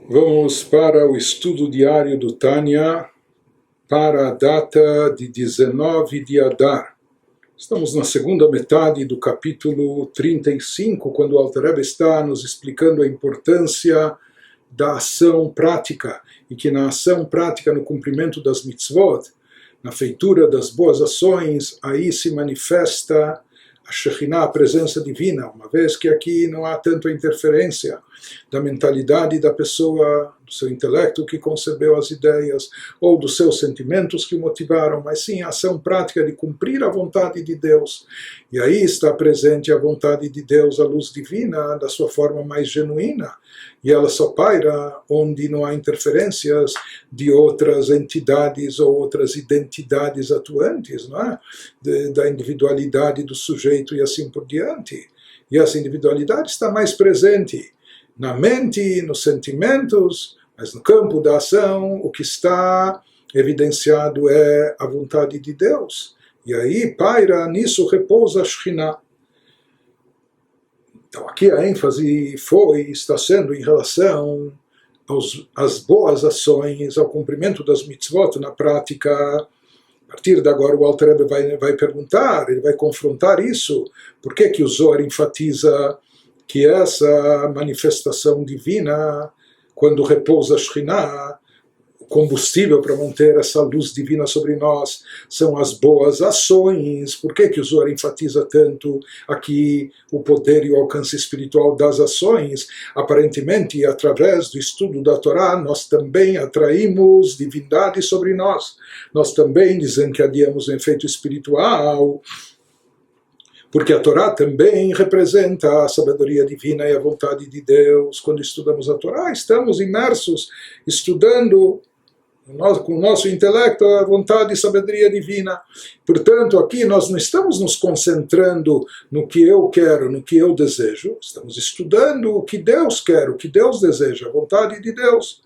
Vamos para o estudo diário do Tânia para a data de 19 de Adar. Estamos na segunda metade do capítulo 35, quando o Alter Rebbe está nos explicando a importância da ação prática, e que na ação prática, no cumprimento das mitzvot, na feitura das boas ações, aí se manifesta a Shekhinah, a presença divina, uma vez que aqui não há tanto a interferência da mentalidade da pessoa, do seu intelecto que concebeu as ideias, ou dos seus sentimentos que o motivaram, mas sim a ação prática de cumprir a vontade de Deus. E aí está presente a vontade de Deus, a luz divina, da sua forma mais genuína, e ela só paira onde não há interferências de outras entidades ou outras identidades atuantes, não é? Da individualidade do sujeito e assim por diante. E essa individualidade está mais presente na mente, nos sentimentos, mas no campo da ação o que está evidenciado é a vontade de Deus. E aí paira, nisso repousa a Shekhinah. Então aqui a ênfase está sendo em relação às boas ações, ao cumprimento das mitzvot na prática. A partir de agora o Alter Rebbe vai perguntar, ele vai confrontar isso. Por que o Zohar enfatiza que essa manifestação divina, quando repousa a Shekhinah, o combustível para manter essa luz divina sobre nós, são as boas ações? Por que o Zohar enfatiza tanto aqui o poder e o alcance espiritual das ações? Aparentemente, através do estudo da Torá, nós também atraímos divindade sobre nós. Nós também desencadeamos um efeito espiritual, porque a Torá também representa a sabedoria divina e a vontade de Deus. Quando estudamos a Torá, estamos imersos, estudando com o nosso intelecto a vontade e sabedoria divina. Portanto, aqui nós não estamos nos concentrando no que eu quero, no que eu desejo. Estamos estudando o que Deus quer, o que Deus deseja, a vontade de Deus.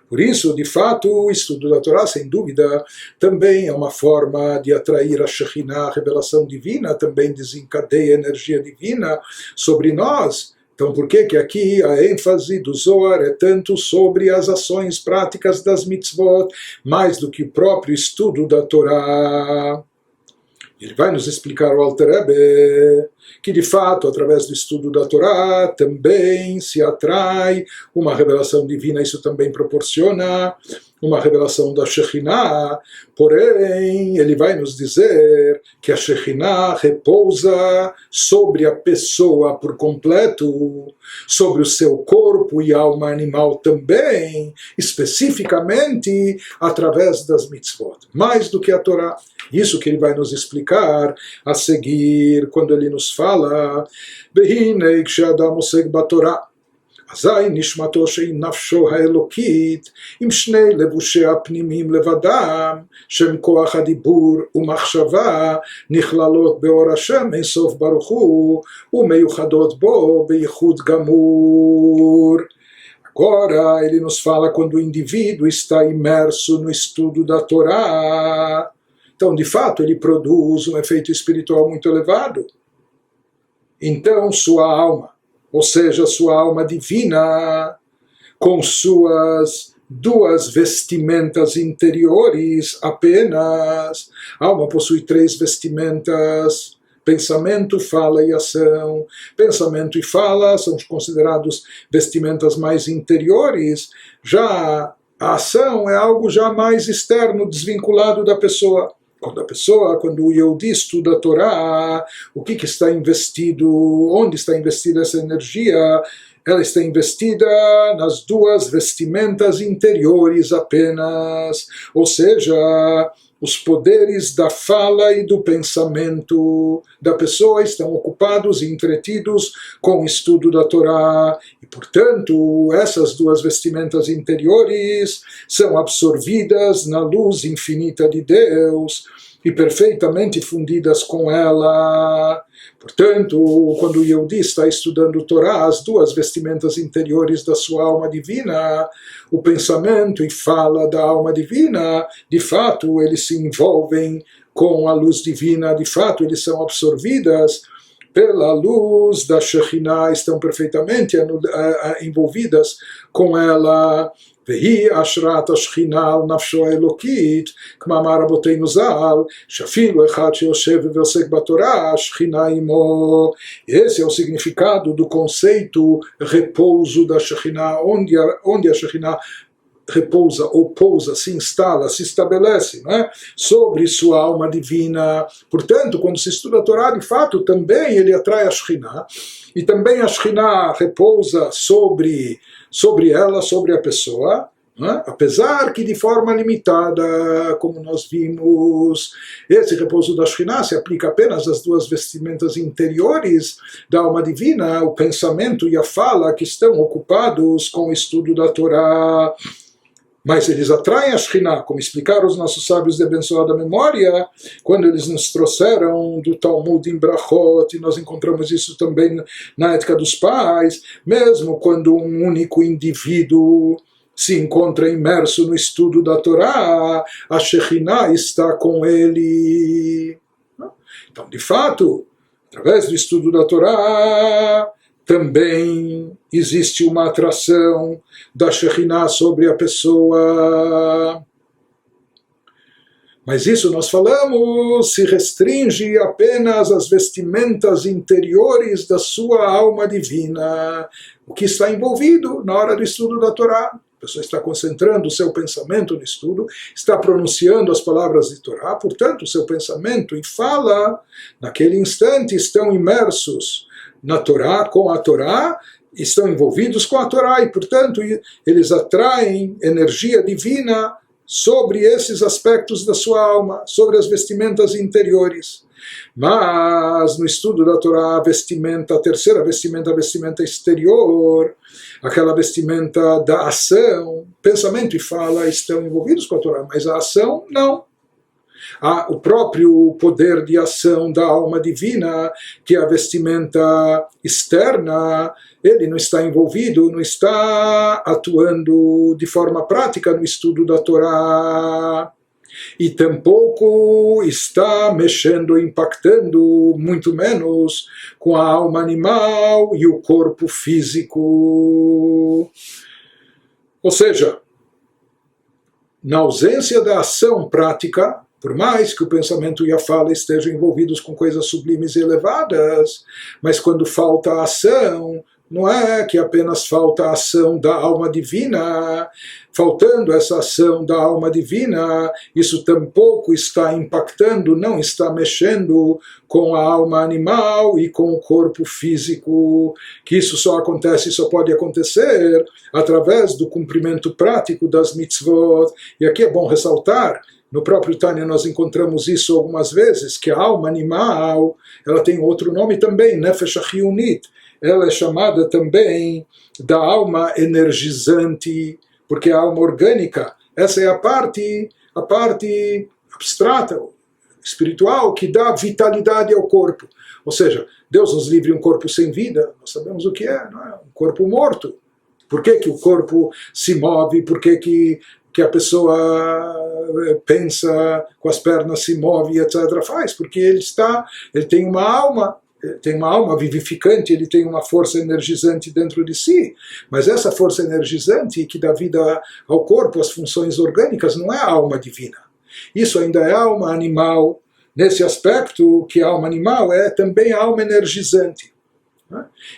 Por isso, de fato, o estudo da Torá, sem dúvida, também é uma forma de atrair a Shekhinah, a revelação divina, também desencadeia a energia divina sobre nós. Então, por que aqui a ênfase do Zohar é tanto sobre as ações práticas das mitzvot, mais do que o próprio estudo da Torá? Ele vai nos explicar, o Alter Rebbe, que de fato, através do estudo da Torá, também se atrai uma revelação divina, isso também proporciona uma revelação da Shekhinah. Porém, ele vai nos dizer que a Shekhinah repousa sobre a pessoa por completo, sobre o seu corpo e alma animal também, especificamente através das mitzvot, mais do que a Torá. Isso que ele vai nos explicar a seguir, quando ele nos fala Behinei kshe'adam osek batorah אזי נשמתו שהיא נפשו האלוקית עם שני לבושיה הפנימיים לבדם שהם כוח הדיבור ומחשבה נכללות באור השם אין סוף ברוך הוא ומיוחדות בו בייחוד גמור. Agora ele nos fala quando o indivíduo está imerso no estudo da Torá. Então, de fato, ele produz um efeito espiritual muito elevado. Então, sua alma, ou seja, sua alma divina, com suas duas vestimentas interiores apenas. A alma possui três vestimentas: pensamento, fala e ação. Pensamento e fala são considerados vestimentas mais interiores. Já a ação é algo já mais externo, desvinculado da pessoa. Quando o Yehudi estuda a Torá, o que está investido, onde está investida essa energia? Ela está investida nas duas vestimentas interiores apenas, ou seja, os poderes da fala e do pensamento da pessoa estão ocupados e entretidos com o estudo da Torá. E, portanto, essas duas vestimentas interiores são absorvidas na luz infinita de Deus e perfeitamente fundidas com ela. Portanto, quando o Yehudi está estudando Torá, as duas vestimentas interiores da sua alma divina, o pensamento e fala da alma divina, de fato, eles se envolvem com a luz divina, de fato, eles são absorvidas pela luz da Shekhinah, estão perfeitamente envolvidas com ela. והיא השראת השכינה על נפשו האלוקית, כמאמר רבותינו ז"ל, שאפילו אחד שיושב ועוסק בתורה, השכינה עמו. Esse é o significado do conceito repouso da Shekhinah, onde a Shekhinah repousa ou pousa, se instala, se estabelece, não é? Sobre sua alma divina. Portanto, quando se estuda a Torá, de fato, também ele atrai a Shekhinah, e também a Shekhinah repousa sobre ela, sobre a pessoa, né? Apesar que de forma limitada, como nós vimos. Esse repouso da Shekhinah se aplica apenas às duas vestimentas interiores da alma divina, o pensamento e a fala, que estão ocupados com o estudo da Torá. Mas eles atraem a Shekhinah, como explicaram os nossos sábios de abençoada memória, quando eles nos trouxeram do Talmud em Brachot, e nós encontramos isso também na Ética dos Pais, mesmo quando um único indivíduo se encontra imerso no estudo da Torá, a Shekhinah está com ele. Então, de fato, através do estudo da Torá, também existe uma atração da Shekhinah sobre a pessoa. Mas isso nós falamos, se restringe apenas às vestimentas interiores da sua alma divina, o que está envolvido na hora do estudo da Torá. A pessoa está concentrando o seu pensamento no estudo, está pronunciando as palavras de Torá, portanto, o seu pensamento e fala, naquele instante, estão imersos na Torá, com a Torá, estão envolvidos com a Torá, e, portanto, eles atraem energia divina sobre esses aspectos da sua alma, sobre as vestimentas interiores. Mas no estudo da Torá, a vestimenta, a terceira vestimenta, a vestimenta exterior, aquela vestimenta da ação, pensamento e fala estão envolvidos com a Torá, mas a ação não. O próprio poder de ação da alma divina, que é a vestimenta externa, ele não está envolvido, não está atuando de forma prática no estudo da Torá. E tampouco está mexendo, impactando, muito menos, com a alma animal e o corpo físico. Ou seja, na ausência da ação prática, por mais que o pensamento e a fala estejam envolvidos com coisas sublimes e elevadas, mas quando falta a ação, não é que apenas falta a ação da alma divina. Faltando essa ação da alma divina, isso tampouco está impactando, não está mexendo com a alma animal e com o corpo físico, que isso só acontece, só pode acontecer através do cumprimento prático das mitzvot. E aqui é bom ressaltar, no próprio Tânia nós encontramos isso algumas vezes, que a alma animal, ela tem outro nome também, Nefesh HaChiyunit. Ela é chamada também da alma energizante, porque a alma orgânica, essa é a parte abstrata, espiritual, que dá vitalidade ao corpo. Ou seja, Deus nos livre um corpo sem vida, nós sabemos o que é, não é? Um corpo morto. Por que o corpo se move? Por que a pessoa pensa, com as pernas se move, etc. Faz? Porque ele tem uma alma. Tem uma alma vivificante, ele tem uma força energizante dentro de si, mas essa força energizante que dá vida ao corpo, às funções orgânicas, não é a alma divina. Isso ainda é alma animal. Nesse aspecto, que a alma animal é também a alma energizante.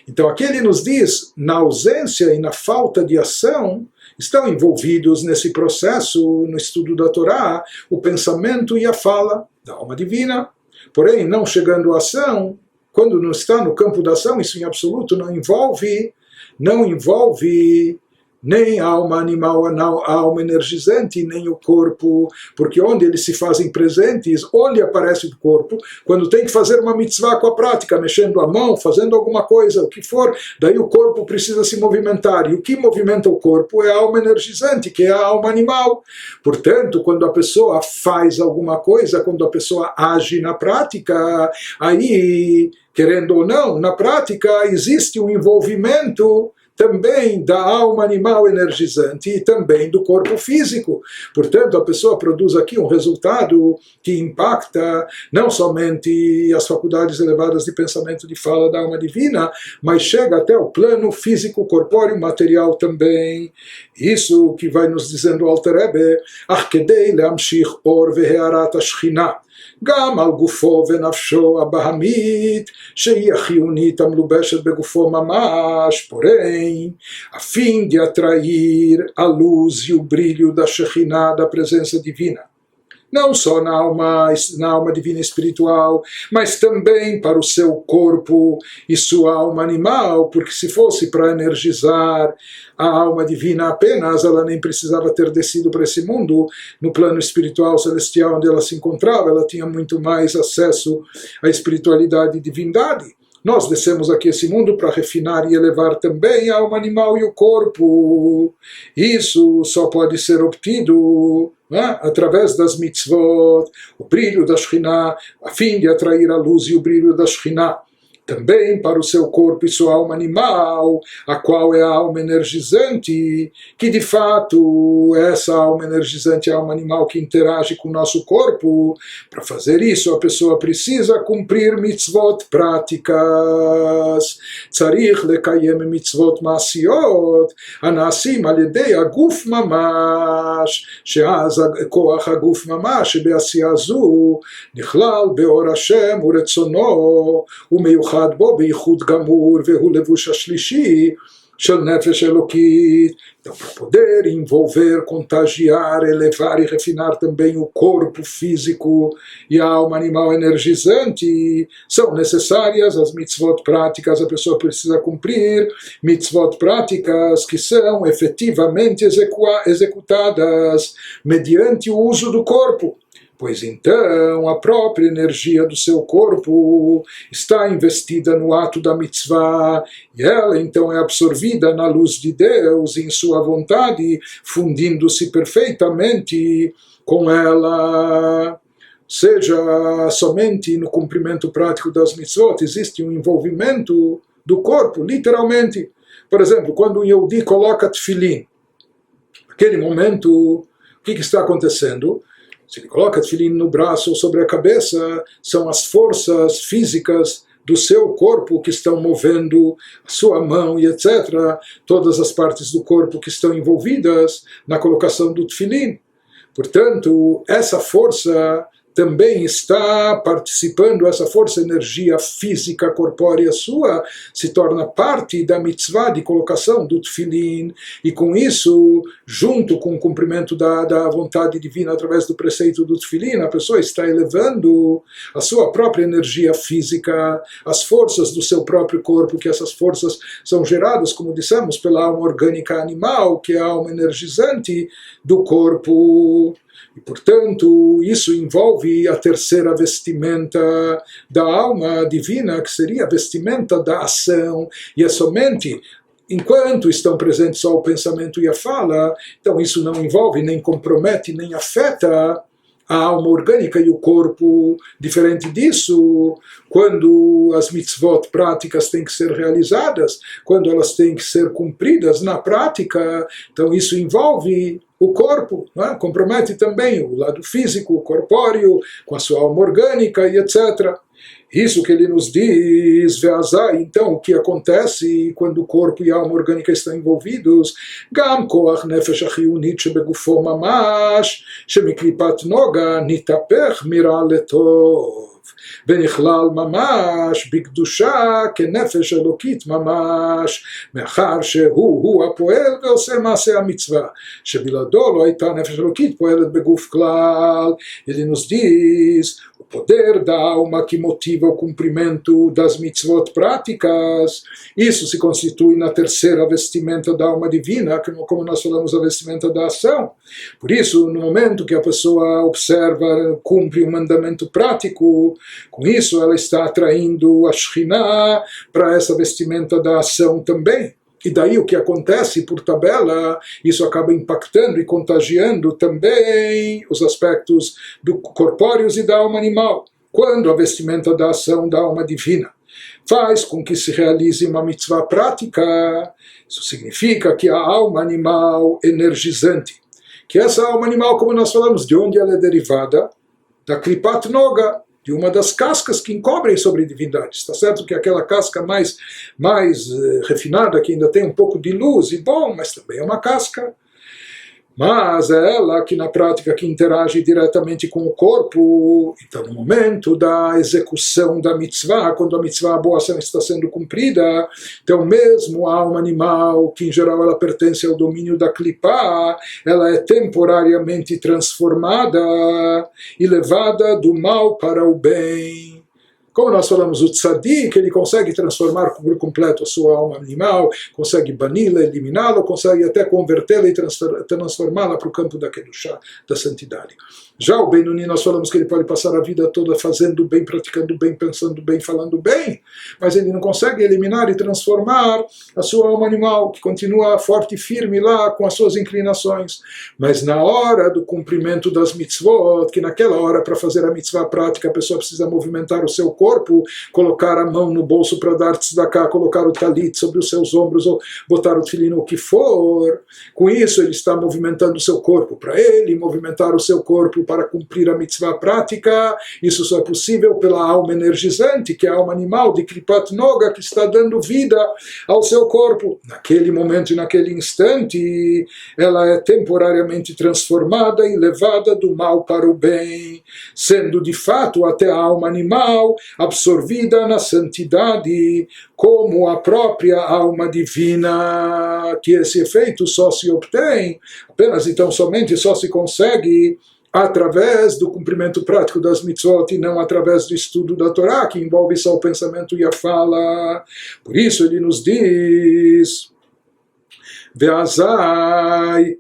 Então aqui ele nos diz, na ausência e na falta de ação, estão envolvidos nesse processo, no estudo da Torá, o pensamento e a fala da alma divina. Porém, não chegando à ação, quando não está no campo da ação, isso em absoluto não envolve nem a alma animal, a alma energizante, nem o corpo, porque onde eles se fazem presentes, onde aparece o corpo, quando tem que fazer uma mitzvah com a prática, mexendo a mão, fazendo alguma coisa, o que for, daí o corpo precisa se movimentar, e o que movimenta o corpo é a alma energizante, que é a alma animal. Portanto, quando a pessoa faz alguma coisa, quando a pessoa age na prática, aí, querendo ou não, na prática existe um envolvimento também da alma animal energizante e também do corpo físico. Portanto, a pessoa produz aqui um resultado que impacta não somente as faculdades elevadas de pensamento de fala da alma divina, mas chega até o plano físico, corpóreo, material também. Isso que vai nos dizendo o Alter Rebbe, Ach kedei leamshich or vehearat השכינה גם על גופו ונפשו הבהמית שהיא החיונית המלובשת בגופו ממש, porém, a fim de atrair a luz e o brilho da Shekhinah, da presença divina, não só na alma divina espiritual, mas também para o seu corpo e sua alma animal, porque se fosse para energizar a alma divina apenas, ela nem precisava ter descido para esse mundo, no plano espiritual celestial onde ela se encontrava, ela tinha muito mais acesso à espiritualidade e divindade. Nós descemos aqui esse mundo para refinar e elevar também a alma animal e o corpo. Isso só pode ser obtido através das mitzvot, o brilho da Shekhinah, a fim de atrair a luz e o brilho da Shekhinah. Também para o seu corpo e sua alma animal, a qual é a alma energizante, que de fato é essa alma energizante, a alma animal que interage com o nosso corpo. Para fazer isso, a pessoa precisa cumprir mitzvot práticas. Tzarich lekayem mitzvot ma'asiyot, anasim al yedei aguf mamash, she'az koach aguf mamash, shebe'asiya zu, nichlal be'or Hashem uretzono, u'meyuchad בו בייחוד גמור והוא לבוש השלישי של נפש אלוקית. Então, para poder envolver, contagiar, elevar e refinar também o corpo físico e a alma animal energizante, são necessárias as mitzvot práticas. A pessoa precisa cumprir mitzvot práticas que são efetivamente executadas mediante o uso do corpo. Pois então a própria energia do seu corpo está investida no ato da mitzvah, e ela então é absorvida na luz de Deus em sua vontade, fundindo-se perfeitamente com ela. Seja somente no cumprimento prático das mitzvot, existe um envolvimento do corpo, literalmente. Por exemplo, quando um Yehudi coloca tefilin, naquele momento, o que está acontecendo? Se ele coloca tefilim no braço ou sobre a cabeça, são as forças físicas do seu corpo que estão movendo a sua mão e etc. Todas as partes do corpo que estão envolvidas na colocação do tefilim. Portanto, essa força também está participando, essa força, energia física corpórea sua, se torna parte da mitzvah de colocação do tefilim, e com isso, junto com o cumprimento da vontade divina através do preceito do tefilim, a pessoa está elevando a sua própria energia física, as forças do seu próprio corpo, que essas forças são geradas, como dissemos, pela alma orgânica animal, que é a alma energizante do corpo. E, portanto, isso envolve a terceira vestimenta da alma divina, que seria a vestimenta da ação, e é somente enquanto estão presentes só o pensamento e a fala, então isso não envolve, nem compromete, nem afeta a alma orgânica e o corpo. Diferente disso, quando as mitzvot práticas têm que ser realizadas, quando elas têm que ser cumpridas na prática, então isso envolve o corpo, né? Compromete também o lado físico, corpóreo, com a sua alma orgânica e etc. Isso que ele nos diz, Veazai, então, o que acontece quando o corpo e a alma orgânica estão envolvidos? Gam koach nefesh achiyunit shebegufo mamash, shemiklipat noga nitapech mira letov. ונכלל ממש בקדושה כנפש אלוקית ממש, מאחר שהוא הפועל ועושה מעשה המצווה, שבלעדו לא הייתה נפש אלוקית פועלת בגוף כלל. Ele nos diz o poder da alma que motiva o cumprimento das mitzvot práticas. Isso se constitui na terceira vestimenta da alma divina, como nós falamos, a vestimenta da ação. Por isso, no momento que a pessoa observa, cumpre um mandamento prático, com isso ela está atraindo a Shekhinah para essa vestimenta da ação também. E daí o que acontece, por tabela, isso acaba impactando e contagiando também os aspectos corpóreos e da alma animal, quando a vestimenta da ação da alma divina faz com que se realize uma mitzvah prática. Isso significa que a alma animal energizante, que essa alma animal, como nós falamos, de onde ela é derivada? Da Klipat Noga, de uma das cascas que encobrem sobre divindades. Está certo que aquela casca mais refinada, que ainda tem um pouco de luz, e bom, mas também é uma casca. Mas é ela que na prática que interage diretamente com o corpo. Então no momento da execução da mitzvah, quando a mitzvah, a boa ação está sendo cumprida, então mesmo a alma animal, que em geral ela pertence ao domínio da clipá, ela é temporariamente transformada e levada do mal para o bem. Como nós falamos, o tzadik, ele consegue transformar por completo a sua alma animal, consegue bani-la, eliminá-la, consegue até convertê-la e transformá-la para o campo da Kedushá, da santidade. Já o Benoni, nós falamos que ele pode passar a vida toda fazendo bem, praticando bem, pensando bem, falando bem, mas ele não consegue eliminar e transformar a sua alma animal, que continua forte e firme lá com as suas inclinações. Mas na hora do cumprimento das mitzvot, que naquela hora, para fazer a mitzvah prática, a pessoa precisa movimentar o seu corpo, colocar a mão no bolso para dar tzedakah, colocar o talit sobre os seus ombros, ou botar o tefilin, o que for. Com isso, ele está movimentando o seu corpo para ele, movimentar o seu corpo para cumprir a mitzvah prática. Isso só é possível pela alma energizante, que é a alma animal de Klipat Noga, que está dando vida ao seu corpo. Naquele momento e naquele instante, ela é temporariamente transformada e levada do mal para o bem, sendo de fato até a alma animal absorvida na santidade, como a própria alma divina, que esse efeito só se obtém, apenas e tão somente só se consegue através do cumprimento prático das mitzvot e não através do estudo da Torá, que envolve só o pensamento e a fala. Por isso ele nos diz, Ve'azai,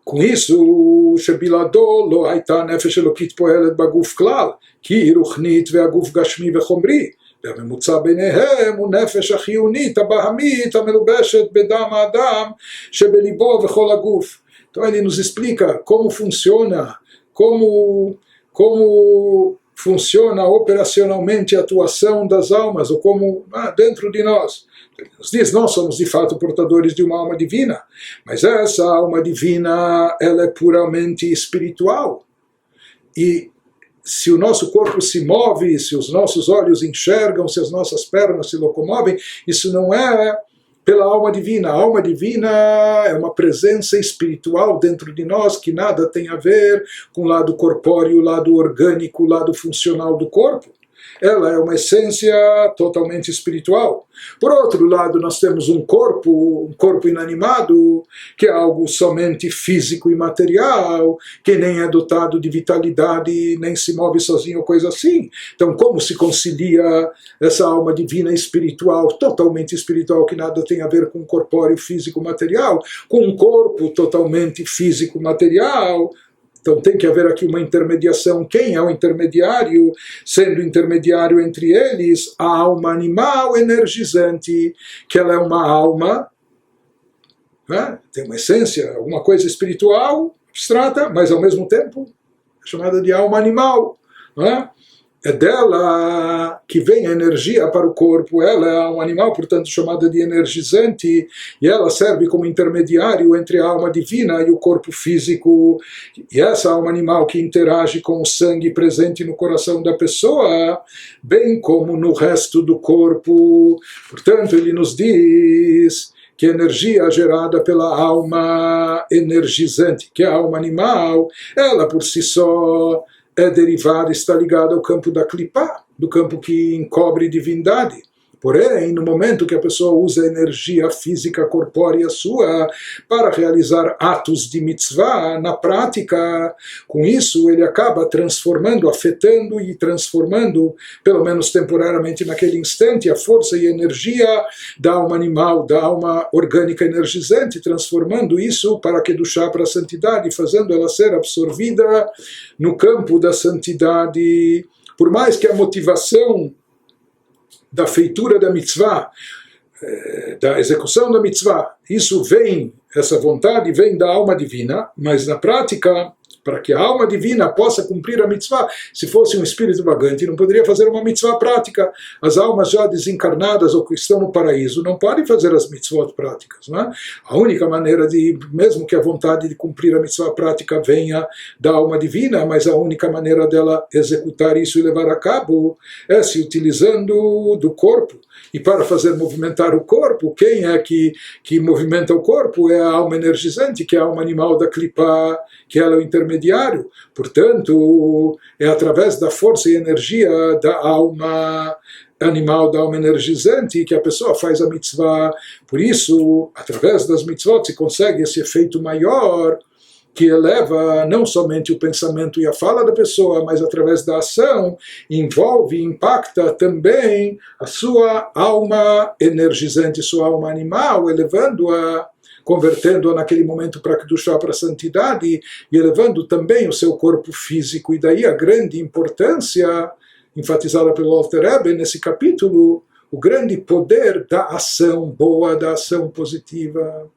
com isso, Shebilado lo haita nefesh elokit poelet baguf klal, כי היא רוחנית והגוף גשמי וחומרי, והממוצע ביניהם הוא נפש החיונית, הבהמית, המלובשת בדם האדם, שבליבו וכל הגוף. Então ele nos explica como funciona operacionalmente a atuação das almas, ou como dentro de nós. Ele nos diz, nós somos de fato portadores de uma alma divina, mas essa alma divina, ela é puramente espiritual. E se o nosso corpo se move, se os nossos olhos enxergam, se as nossas pernas se locomovem, isso não é pela alma divina. A alma divina é uma presença espiritual dentro de nós que nada tem a ver com o lado corpóreo, o lado orgânico, o lado funcional do corpo. Ela é uma essência totalmente espiritual. Por outro lado, nós temos um corpo inanimado, que é algo somente físico e material, que nem é dotado de vitalidade, nem se move sozinho, coisa assim. Então, como se concilia essa alma divina espiritual, totalmente espiritual, que nada tem a ver com o corpóreo físico material, com um corpo totalmente físico material? Então tem que haver aqui uma intermediação. Quem é o intermediário? Sendo intermediário entre eles, a alma animal energizante, que ela é uma alma, né? Tem uma essência, alguma coisa espiritual, abstrata, mas ao mesmo tempo é chamada de alma animal. Né? É dela que vem a energia para o corpo. Ela é um animal, portanto, chamada de energizante, e ela serve como intermediário entre a alma divina e o corpo físico. E essa alma animal que interage com o sangue presente no coração da pessoa, bem como no resto do corpo. Portanto, ele nos diz que a energia gerada pela alma energizante, que é a alma animal, ela por si só é derivada, está ligada ao campo da clipá, do campo que encobre divindade. Porém, no momento que a pessoa usa a energia física corpórea sua para realizar atos de mitzvah, na prática, com isso ele acaba transformando, afetando e transformando, pelo menos temporariamente naquele instante, a força e a energia da alma animal, da alma orgânica energizante, transformando isso para Kedushá, para a santidade, fazendo ela ser absorvida no campo da santidade. Por mais que a motivação da feitura da mitzvah, da execução da mitzvah, essa vontade vem da alma divina, mas na prática para que a alma divina possa cumprir a mitzvah. Se fosse um espírito vagante, não poderia fazer uma mitzvah prática. As almas já desencarnadas ou que estão no paraíso não podem fazer as mitzvot práticas. Não é? A única maneira de, mesmo que a vontade de cumprir a mitzvah prática venha da alma divina, mas a única maneira dela executar isso e levar a cabo é se utilizando do corpo. E para fazer movimentar o corpo, quem é que movimenta o corpo? É a alma energizante, que é a alma animal da Klipa, que ela é o intermediário. Portanto, é através da força e energia da alma animal, da alma energizante, que a pessoa faz a mitzvah. Por isso, através das mitzvot se consegue esse efeito maior, que eleva não somente o pensamento e a fala da pessoa, mas através da ação, envolve e impacta também a sua alma energizante, sua alma animal, elevando-a, convertendo-a naquele momento para Kedushá, para a santidade, e elevando também o seu corpo físico. E daí a grande importância, enfatizada pelo Alter Rebbe nesse capítulo, o grande poder da ação boa, da ação positiva.